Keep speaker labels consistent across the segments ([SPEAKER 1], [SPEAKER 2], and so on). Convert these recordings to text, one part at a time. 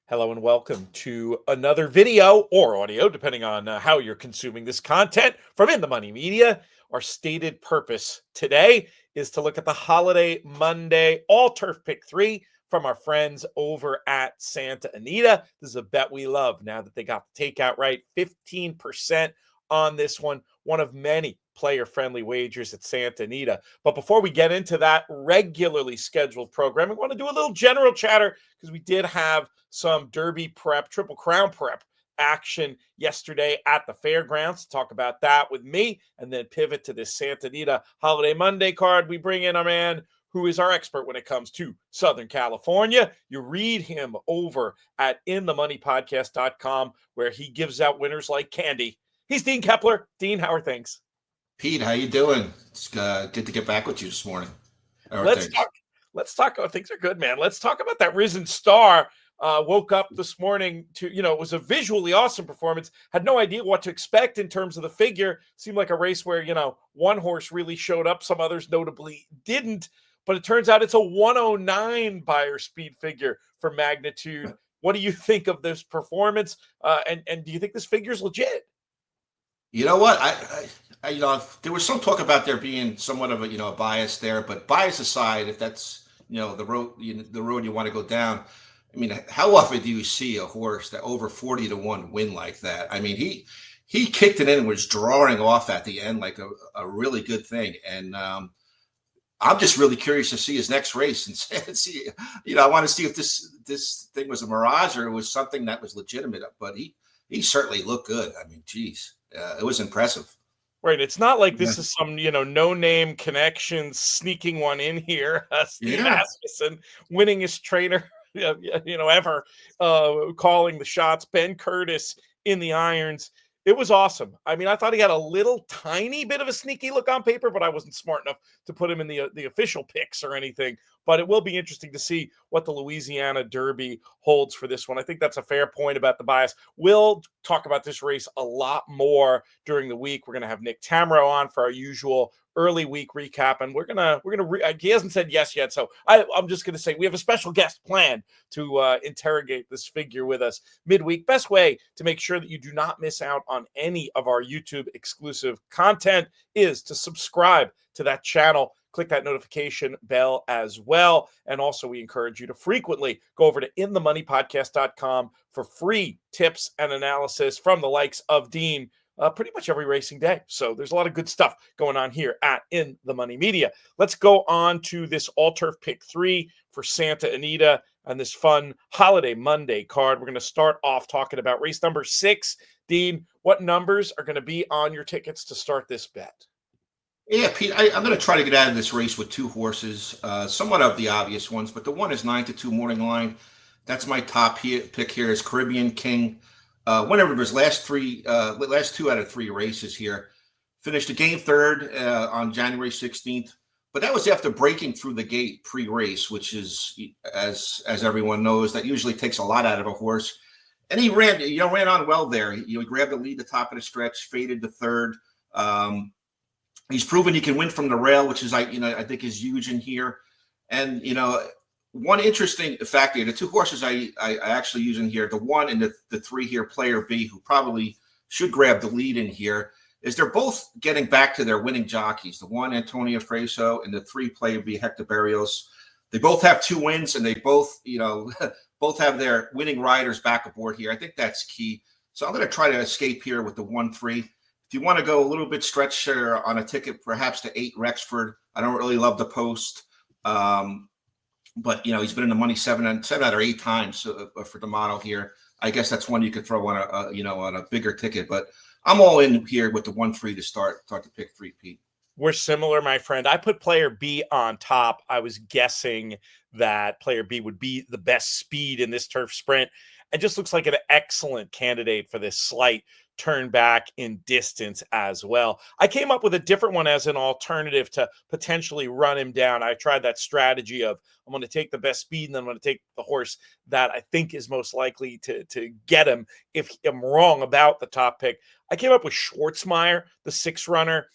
[SPEAKER 1] Hello and welcome to another video or audio, depending on how you're consuming this content from In the Money Media. Our stated purpose today is to look at the Holiday Monday All Turf Pick 3 from our friends over at Santa Anita. This is a bet we love now that they got the takeout right. 15% on this one of many player-friendly wagers at Santa Anita. But before we get into that regularly scheduled program, we want to do a little general chatter because we did have some Derby prep, Triple Crown prep action yesterday at the fairgrounds. Talk about that with me and then pivot to this Santa Anita Holiday Monday card. We bring in our man who is our expert when it comes to Southern California. You read him over at inthemoneypodcast.com where he gives out winners like candy. He's Dean Keppler. Dean, how are things?
[SPEAKER 2] Pete, how you doing? It's good to get back with you this morning. How are
[SPEAKER 1] Let's
[SPEAKER 2] things?
[SPEAKER 1] talk. Let's talk. Oh, things are good, man. Let's talk about that Risen Star. Woke up this morning to, it was a visually awesome performance. Had no idea what to expect in terms of the figure. Seemed like a race where, one horse really showed up. Some others notably didn't. But it turns out it's a 109 buyer speed figure for magnitude. What do you think of this performance? And do you think this figure's legit?
[SPEAKER 2] You know what? There was some talk about there being somewhat of a bias there, but bias aside, if that's the road you want to go down, I mean, how often do you see a horse that over 40-1 win like that? I mean, he kicked it in and was drawing off at the end like a really good thing, and I'm just really curious to see his next race and see. I want to see if this thing was a mirage or it was something that was legitimate. But he certainly looked good. I mean, geez, it was impressive.
[SPEAKER 1] Right. It's not like
[SPEAKER 2] Yeah.
[SPEAKER 1] this is some, no-name connection sneaking one in here. Steve
[SPEAKER 2] Yeah.
[SPEAKER 1] Asmussen, winningest trainer, ever, calling the shots. Ben Curtis in the irons. It was awesome. I mean, I thought he had a little tiny bit of a sneaky look on paper, but I wasn't smart enough to put him in the official picks or anything. But it will be interesting to see what the Louisiana Derby holds for this one. I think that's a fair point about the bias. We'll talk about this race a lot more during the week. We're going to have Nick Tamro on for our usual early week recap, and he hasn't said yes yet, so I'm just gonna say we have a special guest planned to interrogate this figure with us midweek. Best way to make sure that you do not miss out on any of our YouTube exclusive content is to subscribe to that channel. Click that notification bell as well. And also, we encourage you to frequently go over to inthemoneypodcast.com for free tips and analysis from the likes of Dean pretty much every racing day. So there's a lot of good stuff going on here at In the Money Media. Let's go on to this All Turf Pick 3 for Santa Anita and this fun Holiday Monday card. We're going to start off talking about race number 6. Dean, what numbers are going to be on your tickets to start this bet?
[SPEAKER 2] Yeah, Pete, I'm going to try to get out of this race with two horses, somewhat of the obvious ones, but the one is 9-2 Morning Line. That's my top pick here is Caribbean King. Whenever his last two out of three races here, finished the game third on January 16th. But that was after breaking through the gate pre-race, which is, as everyone knows, that usually takes a lot out of a horse. And he ran on well there. He grabbed the lead at the top of the stretch, faded to third. He's proven he can win from the rail, which is I think is huge in here. And one interesting factor, the two horses I actually use in here, the one and the three here, Player B, who probably should grab the lead in here, is they're both getting back to their winning jockeys. The one, Antonio Freso, and the three, Player B, Hector Barrios. They both have 2 wins, and they both, both have their winning riders back aboard here. I think that's key. So I'm going to try to escape here with the 1-3. If you want to go a little bit stretch on a ticket, perhaps to 8 Rexford. I don't really love the post. But he's been in the money 7 out of 8 times for the model here. I guess that's one you could throw on on a bigger ticket. But I'm all in here with the 1-3 to start to pick 3, Pete.
[SPEAKER 1] We're similar, my friend. I put Player B on top. I was guessing that Player B would be the best speed in this turf sprint. It just looks like an excellent candidate for this slight turn back in distance as well. I came up with a different one as an alternative to potentially run him down. I tried that strategy of I'm going to take the best speed and then I'm going to take the horse that I think is most likely to get him if I'm wrong about the top pick. I came up with Schwartzmeyer, the 6 runner.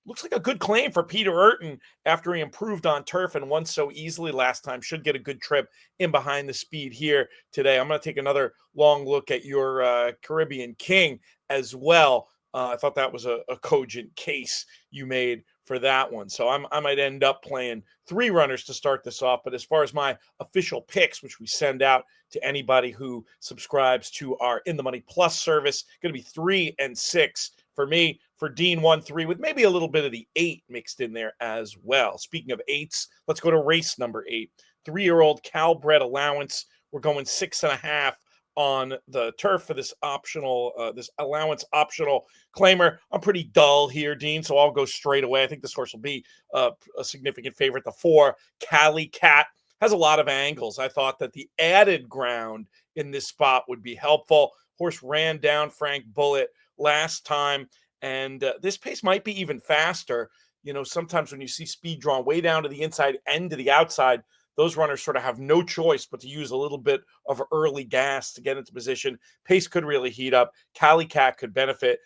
[SPEAKER 1] looks like a good claim for Peter Urton after he improved on turf and won so easily last time. Should get a good trip in behind the speed here today. I'm going to take another long look at your Caribbean King as well. I thought that was a cogent case you made for that one. So I might end up playing 3 runners to start this off. But as far as my official picks, which we send out to anybody who subscribes to our In the Money Plus service, going to be 3 and 6 for me. For Dean, 1-3 with maybe a little bit of the 8 mixed in there as well. Speaking of 8s, let's go to race number 8. 3-year-old Calbred Allowance. We're going 6.5 on the turf for this optional, this allowance optional claimer. I'm pretty dull here, Dean, so I'll go straight away. I think this horse will be a significant favorite. The 4, Cali Cat, has a lot of angles. I thought that the added ground in this spot would be helpful. Horse ran down Frank Bullitt last time, and this pace might be even faster. You know, sometimes when you see speed drawn way down to the inside and to the outside, those runners sort of have no choice but to use a little bit of early gas to get into position. Pace could really heat up. Cali Cat could benefit.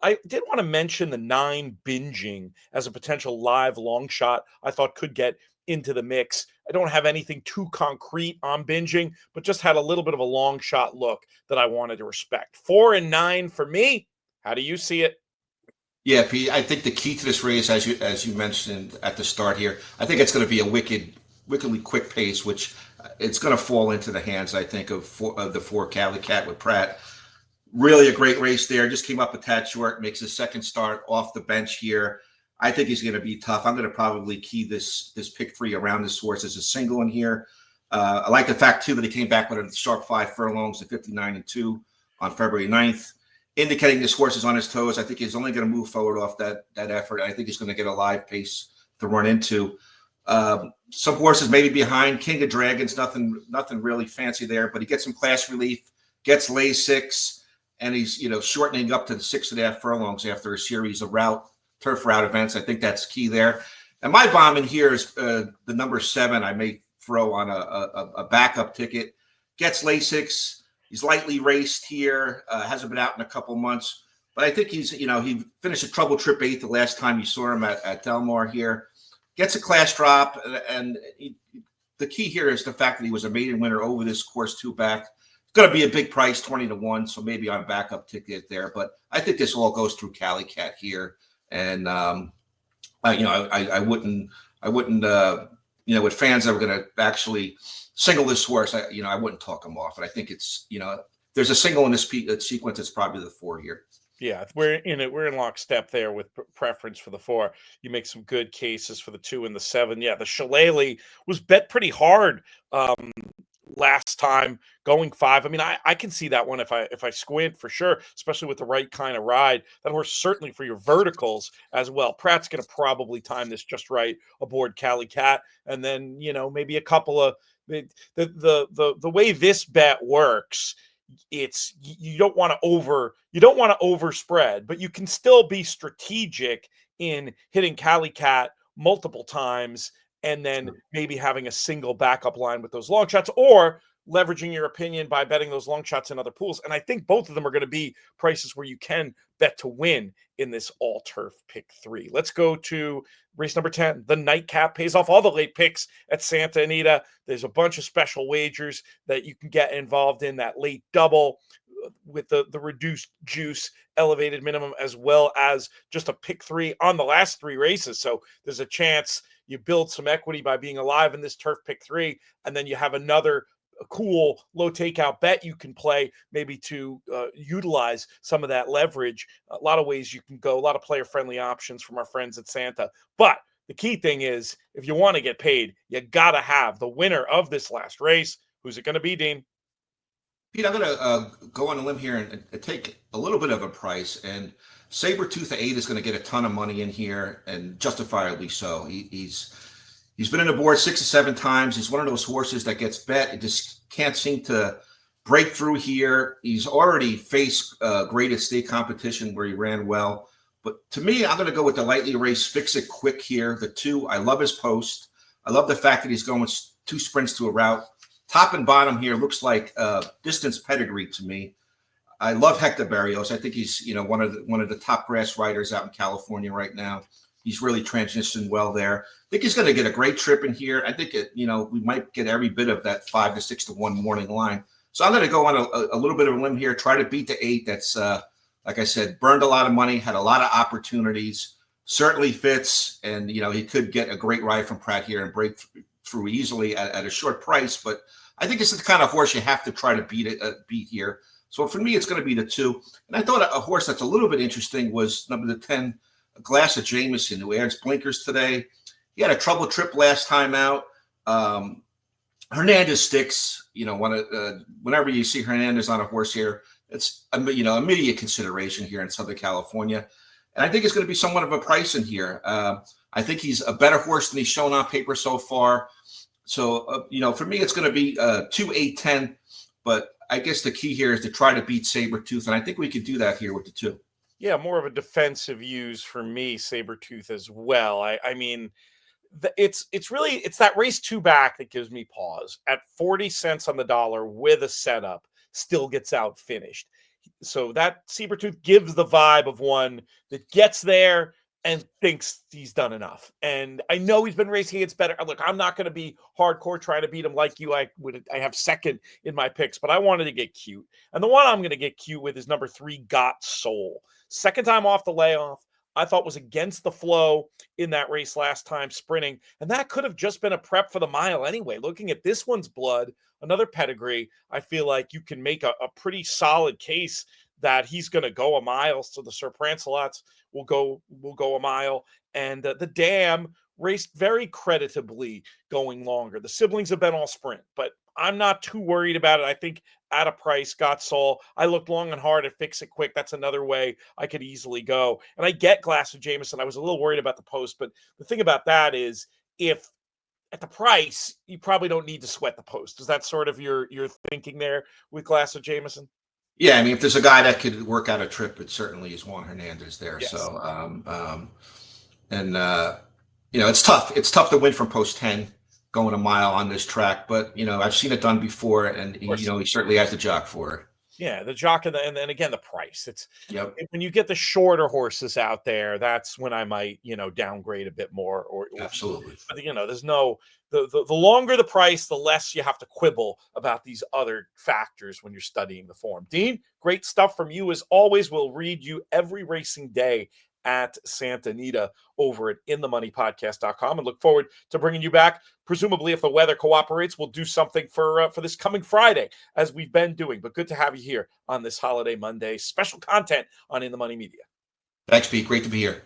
[SPEAKER 1] I did want to mention the 9 Binging as a potential live long shot I thought could get into the mix. I don't have anything too concrete on Binging, but just had a little bit of a long shot look that I wanted to respect. 4 and 9 for me. How do you see it?
[SPEAKER 2] Yeah, Pete, I think the key to this race, as you mentioned at the start here, I think it's going to be a wickedly quick pace, which it's going to fall into the hands, I think, of the 4 Cali Cat with Pratt. Really a great race there. Just came up a tad short, makes his second start off the bench here. I think he's going to be tough. I'm going to probably key this pick 3 around this horse as a single in here. I like the fact, too, that he came back with a sharp 5 furlongs at 59-2 on February 9th, indicating this horse is on his toes. I think he's only going to move forward off that effort. I think he's going to get a live pace to run into. Some horses maybe behind. King of Dragons, nothing really fancy there, but he gets some class relief, gets lay 6, and he's shortening up to the 6.5 furlongs after a series of turf route events. I think that's key there. And my bomb in here is the number 7. I may throw on a backup ticket. Gets lay 6. He's lightly raced here. Hasn't been out in a couple months, but I think he's he finished a trouble trip 8th the last time you saw him at Del Mar here. Gets a class drop, and the key here is the fact that he was a maiden winner over this course 2 back. It's going to be a big price, 20-1, so maybe on a backup ticket there. But I think this all goes through Cali Cat here, and I wouldn't with fans that are going to actually single this horse, I wouldn't talk him off. And I think it's there's a single in this sequence. It's probably the 4 here.
[SPEAKER 1] Yeah, we're in lockstep there with preference for the 4. You make some good cases for the 2 and the 7. Yeah, the Shillelagh was bet pretty hard last time going 5. I mean, I can see that one if I squint for sure, especially with the right kind of ride. That horse certainly for your verticals as well. Pratt's going to probably time this just right aboard Cali Cat, and then maybe a couple of the way this bet works. It's you don't want to overspread, but you can still be strategic in hitting Cali Cat multiple times and then maybe having a single backup line with those long shots, or leveraging your opinion by betting those long shots in other pools. And I think both of them are going to be prices where you can bet to win in this all turf pick 3. Let's go to race number 10. The nightcap pays off all the late picks at Santa Anita. There's a bunch of special wagers that you can get involved in, that late double with the reduced juice, elevated minimum, as well as just a pick 3 on the last 3 races. So there's a chance you build some equity by being alive in this turf pick 3, and then you have another cool low takeout bet you can play, maybe to utilize some of that leverage. A lot of ways you can go, a lot of player friendly options from our friends at Santa. But the key thing is, if you want to get paid, you got to have the winner of this last race. Who's it going to be, Dean?
[SPEAKER 2] Pete, I'm going to go on a limb here and take a little bit of a price. And Sabretooth 8 is going to get a ton of money in here, and justifiably so. He's been on the board 6 or 7 times. He's one of those horses that gets bet. It just can't seem to break through here. He's already faced great at state competition where he ran well. But to me, I'm going to go with the lightly raced Fix It Quick here. The 2, I love his post. I love the fact that he's going 2 sprints to a route. Top and bottom here looks like distance pedigree to me. I love Hector Barrios. I think he's one of the top grass riders out in California right now. He's really transitioned well there. I think he's going to get a great trip in here. I think we might get every bit of that 5 to 6 to 1 morning line. So I'm going to go on a little bit of a limb here, try to beat the 8. That's like I said, burned a lot of money, had a lot of opportunities. Certainly fits, and he could get a great ride from Pratt here and break through easily at a short price. But I think it's the kind of horse you have to try to beat here. So for me, it's going to be the 2. And I thought a horse that's a little bit interesting was number 10, a Glass of Jameson, who adds blinkers today. He had a trouble trip last time out. Hernandez sticks. Whenever you see Hernandez on a horse here, it's immediate consideration here in Southern California. And I think it's going to be somewhat of a price in here. I think he's a better horse than he's shown on paper so far. So, for me, it's going to be 2, 8, 10. But I guess the key here is to try to beat Sabretooth. And I think we could do that here with the 2.
[SPEAKER 1] Yeah, more of a defensive use for me, Sabretooth as well. I mean, it's that race 2 back that gives me pause. At 40 cents on the dollar with a setup, still gets out finished. So that Sabretooth gives the vibe of one that gets there and thinks he's done enough. And I know he's been racing against better. Look, I'm not going to be hardcore trying to beat him like you. I have second in my picks, but I wanted to get cute. And the one I'm going to get cute with is number 3, Got Soul. Second time off the layoff. I thought was against the flow in that race last time sprinting. And that could have just been a prep for the mile anyway. Looking at this one's blood, another pedigree, I feel like you can make a pretty solid case that he's going to go a mile. So the Sir Prancelots will go a mile. And the Dam raced very creditably going longer. The siblings have been all sprint, but I'm not too worried about it. I think at a price, Got Soul. I looked long and hard at Fix It Quick. That's another way I could easily go. And I get Glass of Jameson. I was a little worried about the post, but the thing about that is if at the price, you probably don't need to sweat the post. Is that sort of your thinking there with Glass of Jameson?
[SPEAKER 2] Yeah, I mean, if there's a guy that could work out a trip, it certainly is Juan Hernandez there.
[SPEAKER 1] Yes.
[SPEAKER 2] So, it's tough. It's tough to win from post 10 going a mile on this track, but I've seen it done before, and he certainly has the jock for it.
[SPEAKER 1] Yeah, the jock and again the price. It's
[SPEAKER 2] Yep.
[SPEAKER 1] When you get the shorter horses out there, that's when I might downgrade a bit more. Or
[SPEAKER 2] Absolutely.
[SPEAKER 1] But there's no the longer the price, the less you have to quibble about these other factors when you're studying the form. Dean, great stuff from you as always. We'll read you every racing day at Santa Anita over at inthemoneypodcast.com, and look forward to bringing you back. Presumably, if the weather cooperates, we'll do something for this coming Friday, as we've been doing. But good to have you here on this holiday Monday. Special content on In the Money Media.
[SPEAKER 2] Thanks, Pete. Great to be here.